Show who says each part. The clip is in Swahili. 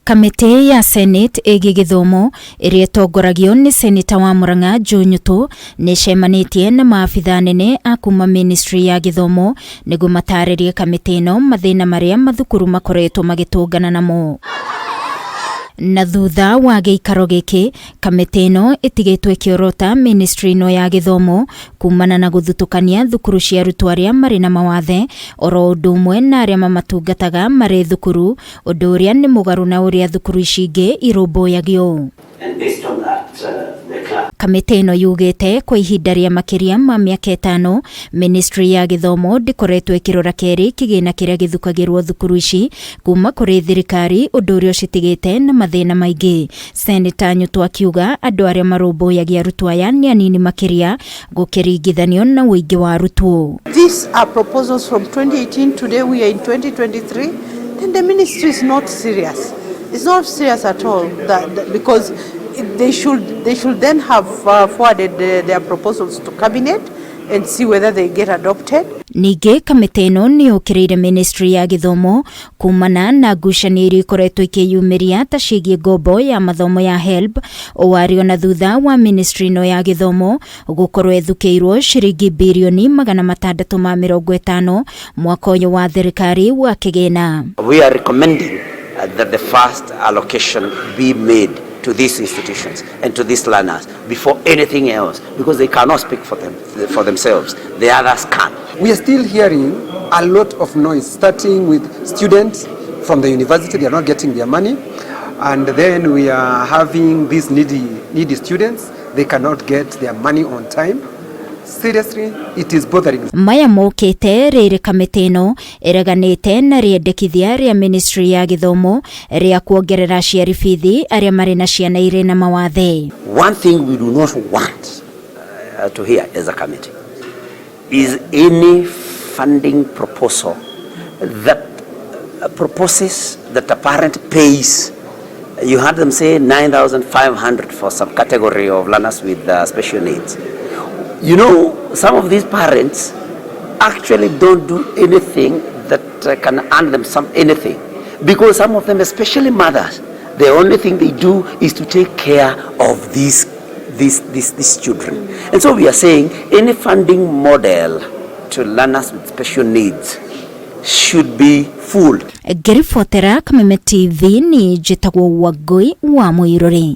Speaker 1: Kamiti ya Senate ĩgiĩ gĩthomo ĩrĩa ĩtongoragio nĩ Seneta wa Murang'a Njunyutu nĩcemanĩtie na maabitha nene a kuma Ministry ya Gĩthomo nĩguo matarĩrie kamĩtĩ ĩno mathĩna marĩa mathukuru makoretwo magĩtũngana namo. Na thutha wa gĩikaro gĩkĩ, kamĩtĩ ĩno ĩtigĩtwo ĩkĩorota Ministry ĩno ya Gĩthomo kumana na gũthutũkania thukuru cia arutwo arĩa marĩ na mawathe oro ũndũ ũmwe na arĩa mamatungataga marĩ thukuru, ũndũ ũrĩa nĩ mũgarũ na ũrĩa thukuru ici ingĩ irũmbũyagio. Kamĩtĩ ĩno yugĩte kwa ihinda rĩa makĩria ma mĩaka 5 Ministry ya Gĩthomo ndĩkoretwo ĩkĩrora kerĩ kĩgĩna kĩrĩa gĩthukagĩrwo thukuru ici kuma kũrĩ thirikari, ũndũ ũrĩa ũcitigĩte na mathĩna maingĩ. Seneta Nyutu akiuga andũ arĩa marũmbũyagia arutwo aya nĩ anini makĩria gũkĩringithanio na ũingĩ wa arutwo.
Speaker 2: These are proposals from 2018, today we are in 2023, then the ministry is not serious. It's not serious at all because they should then have forwarded their proposals to cabinet and see whether they get adopted.
Speaker 1: Ningĩ kamĩtĩ ĩno nĩ yũkĩrĩire Ministry ya Gĩthomo kumana na ngucanio iria ikoretwo ikĩyumĩria ta ciĩgiĩ ngombo ya mathomo ya HELB, wario na thutha wa Ministry ĩno ya Gĩthomo gũkorwo ĩthukĩirwo ciringi birioni 650 mwaka ũyũ wa thirikari wa kĩgĩna.
Speaker 3: We are recommending that the first allocation be made to these institutions and to these learners before anything else, because they cannot speak for themselves. The others can.
Speaker 4: We are still hearing a lot of noise, starting with students from the university. They are not getting their money, and then we are having these needy students. They cannot get their money on time. Seriously, it is bothering.
Speaker 1: Maya mokĩte rĩrĩ kamĩtĩ ĩno ĩreganĩte na rĩendekithia rĩa Ministry ya Gĩthomo rĩa kuongerera aciari bithi arĩa marĩ na ciana irĩ na mawathe.
Speaker 3: One thing we do not want to hear as a committee is any funding proposal that proposes that a parent pays. You heard them say 9,500 for some category of learners with special needs. You know, some of these parents actually don't do anything that can earn them anything, because some of them, especially mothers, the only thing they do is to take care of these children. And so we are saying any funding model to learners with special needs should be full.
Speaker 1: Ngĩribotera Kameme TV ni njĩtagwo Wangui wa Mũirũri.